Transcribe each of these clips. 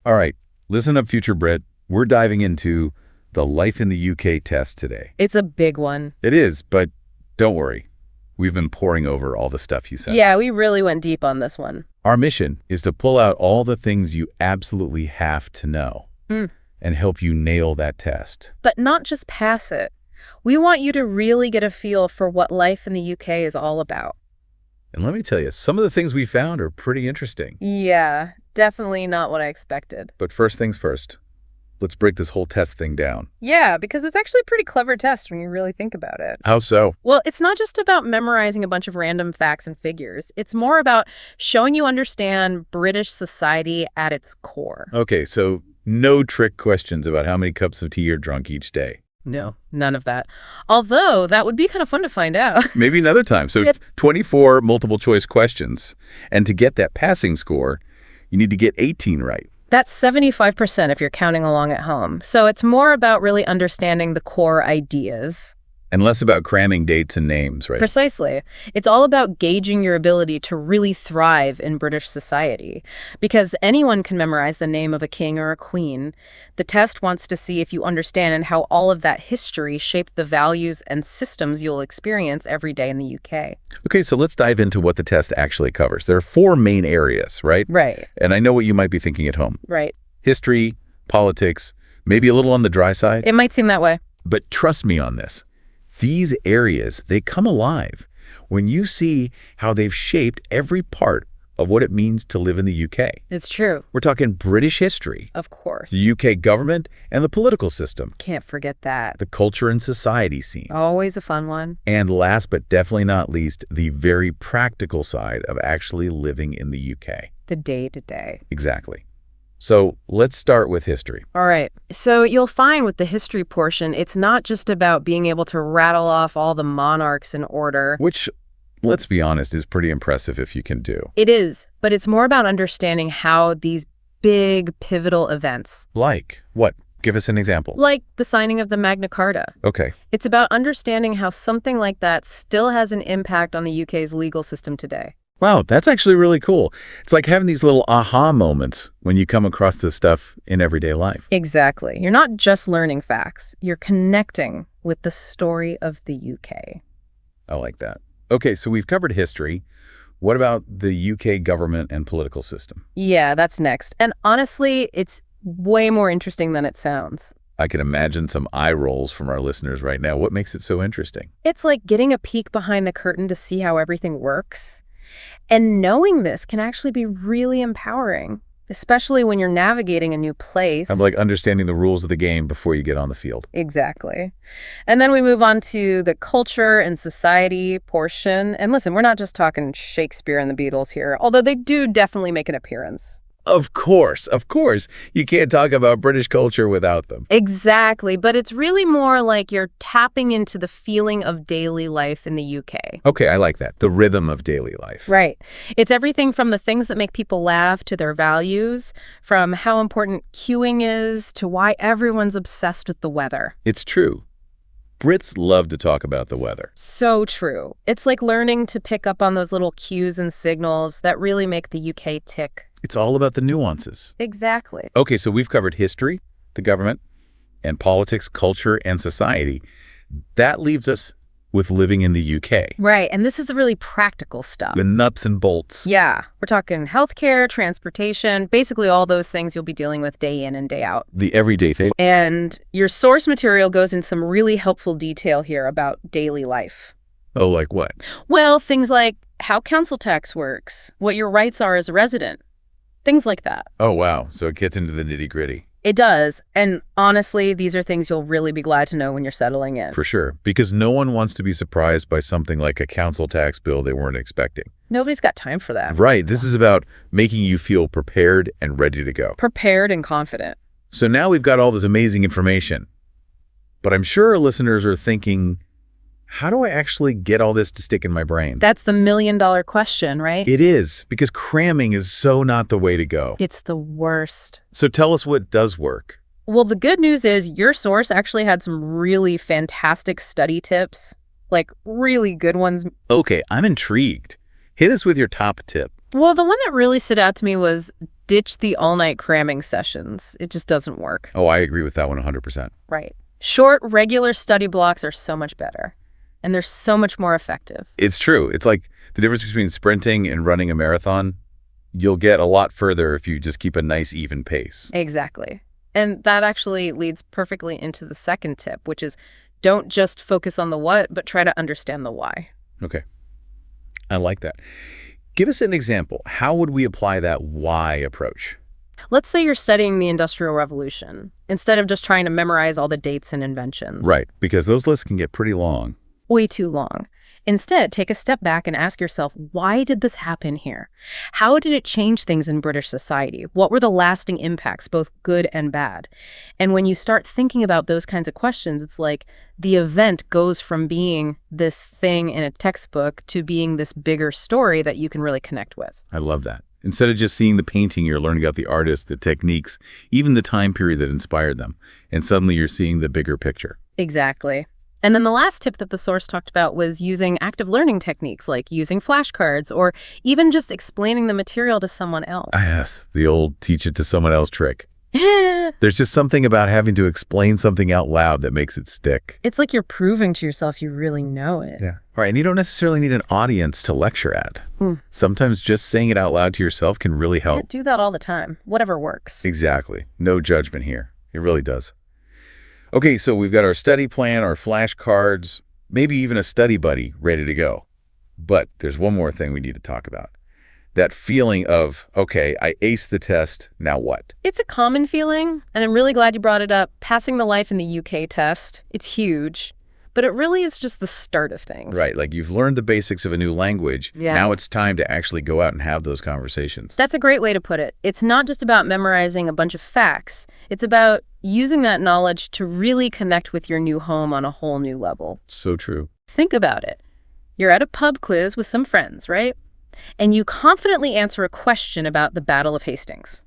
All right, listen up, future Brit. We're diving into the Life in the UK test today. It's a big one. It is, but don't worry. We've been poring over all the stuff you sent. Yeah, we really went deep on this one. Our mission is to pull out all the things you absolutely have to know and help you nail that test. But not just pass it. We want you to really get a feel for what life in the UK is all about. And let me tell you, some of the things we found are pretty interesting. Yeah, definitely not what I expected. But first things first, let's break this whole test thing down. Yeah, because it's actually a pretty clever test when you really think about it. How so? Well, it's not just about memorizing a bunch of random facts and figures. It's more about showing you understand British society at its core. Okay, so no trick questions about how many cups of tea you're drunk each day. No, none of that. Although, that would be kind of fun to find out. Maybe another time. So 24 multiple choice questions. And to get that passing score, you need to get 18 right. That's 75% if you're counting along at home. So it's more about really understanding the core ideas. And less about cramming dates and names, right? Precisely. It's all about gauging your ability to really thrive in British society. Because anyone can memorize the name of a king or a queen. The test wants to see if you understand how all of that history shaped the values and systems you'll experience every day in the UK. Okay, so let's dive into what the test actually covers. There are 4 main areas, right? Right. And I know what you might be thinking at home. Right. History, politics, maybe a little on the dry side. It might seem that way. But trust me on this. These areas, they come alive when you see how they've shaped every part of what it means to live in the UK. It's true. We're talking British history, Of course. the UK government and the political system, Can't forget that. the culture and society scene, Always a fun one. and last but definitely not least, the very practical side of actually living in the UK. The day-to-day. Exactly. So let's start with history. All right. So you'll find with the history portion, it's not just about being able to rattle off all the monarchs in order. Which, let's be honest, is pretty impressive if you can do. It is, but it's more about understanding how these big pivotal events, Like what? Give us an example. like the signing of the Magna Carta, Okay. it's about understanding how something like that still has an impact on the UK's legal system today. Wow, that's actually really cool. It's like having these little aha moments when you come across this stuff in everyday life. Exactly. You're not just learning facts. You're connecting with the story of the UK. I like that. Okay, so we've covered history. What about the UK government and political system? Yeah, that's next. And honestly, it's way more interesting than it sounds. I can imagine some eye rolls from our listeners right now. What makes it so interesting? It's like getting a peek behind the curtain to see how everything works. And knowing this can actually be really empowering, especially when you're navigating a new place. I'm like understanding the rules of the game before you get on the field. Exactly. And then we move on to the culture and society portion. And listen, we're not just talking Shakespeare and the Beatles here, although they do definitely make an appearance. Of course. You can't talk about British culture without them. Exactly. But it's really more like you're tapping into the feeling of daily life in the UK. Okay, I like that. The rhythm of daily life. Right. It's everything from the things that make people laugh to their values, from how important queuing is to why everyone's obsessed with the weather. It's true. Brits love to talk about the weather. So true. It's like learning to pick up on those little cues and signals that really make the UK tick. It's all about the nuances. Exactly. Okay, so we've covered history, the government, and politics, culture, and society. That leaves us with living in the UK. Right. And this is the really practical stuff. The nuts and bolts. Yeah. We're talking healthcare, transportation, basically all those things you'll be dealing with day in and day out. The everyday thing. And your source material goes into some really helpful detail here about daily life. Oh, like what? Well, things like how council tax works, what your rights are as a resident, things like that. Oh, wow. So it gets into the nitty-gritty. It does. And honestly, these are things you'll really be glad to know when you're settling in. For sure. Because no one wants to be surprised by something like a council tax bill they weren't expecting. Nobody's got time for that. Right. This is about making you feel prepared and ready to go. Prepared and confident. So now we've got all this amazing information. But I'm sure our listeners are thinking, how do I actually get all this to stick in my brain? That's the million-dollar question, right? It is, because cramming is so not the way to go. It's the worst. So tell us what does work. Well, the good news is your source actually had some really fantastic study tips, like really good ones. Okay, I'm intrigued. Hit us with your top tip. Well, the one that really stood out to me was ditch the all-night cramming sessions. It just doesn't work. Oh, I agree with that one 100%. Right. Short, regular study blocks are so much better, and they're so much more effective. It's true. It's like the difference between sprinting and running a marathon. You'll get a lot further if you just keep a nice, even pace. Exactly. And that actually leads perfectly into the second tip, which is don't just focus on the what, but try to understand the why. Okay. I like that. Give us an example. How would we apply that why approach? Let's say you're studying the Industrial Revolution, instead of just trying to memorize all the dates and inventions. Right, because those lists can get pretty long. Way too long. Instead, take a step back and ask yourself, why did this happen here? How did it change things in British society? What were the lasting impacts, both good and bad? And when you start thinking about those kinds of questions, it's like the event goes from being this thing in a textbook to being this bigger story that you can really connect with. I love that. Instead of just seeing the painting, you're learning about the artist, the techniques, even the time period that inspired them. And suddenly you're seeing the bigger picture. Exactly. And then the last tip that the source talked about was using active learning techniques like using flashcards or even just explaining the material to someone else. Yes, the old teach it to someone else trick. There's just something about having to explain something out loud that makes it stick. It's like you're proving to yourself you really know it. Yeah. All right, and you don't necessarily need an audience to lecture at. Sometimes just saying it out loud to yourself can really help. Yeah, do that all the time. Whatever works. Exactly. No judgment here. It really does. Okay, so we've got our study plan, our flashcards, maybe even a study buddy ready to go. But there's one more thing we need to talk about. That feeling of, okay, I aced the test, now what? It's a common feeling, and I'm really glad you brought it up. Passing the life in the UK test, it's huge, but it really is just the start of things. Right, like you've learned the basics of a new language. Yeah. Now it's time to actually go out and have those conversations. That's a great way to put it. It's not just about memorizing a bunch of facts. It's about using that knowledge to really connect with your new home on a whole new level. So true. Think about it. You're at a pub quiz with some friends, right? And you confidently answer a question about the Battle of Hastings.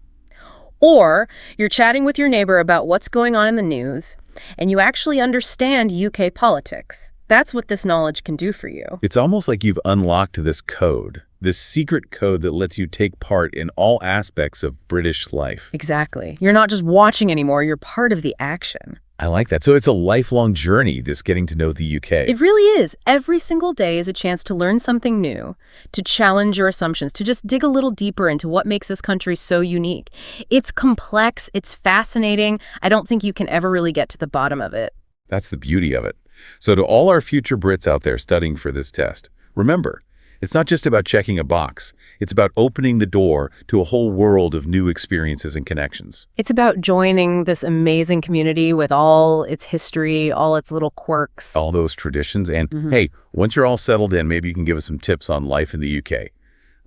Or you're chatting with your neighbor about what's going on in the news, and you actually understand UK politics. That's what this knowledge can do for you. It's almost like you've unlocked this code, this secret code that lets you take part in all aspects of British life. Exactly. You're not just watching anymore, you're part of the action. I like that. So it's a lifelong journey, this getting to know the UK. It really is. Every single day is a chance to learn something new, to challenge your assumptions, to just dig a little deeper into what makes this country so unique. It's complex, it's fascinating. I don't think you can ever really get to the bottom of it. That's the beauty of it. So to all our future Brits out there studying for this test, remember, it's not just about checking a box. It's about opening the door to a whole world of new experiences and connections. It's about joining this amazing community with all its history, all its little quirks. All those traditions. And hey, once you're all settled in, maybe you can give us some tips on life in the UK.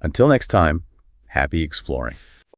Until next time, happy exploring.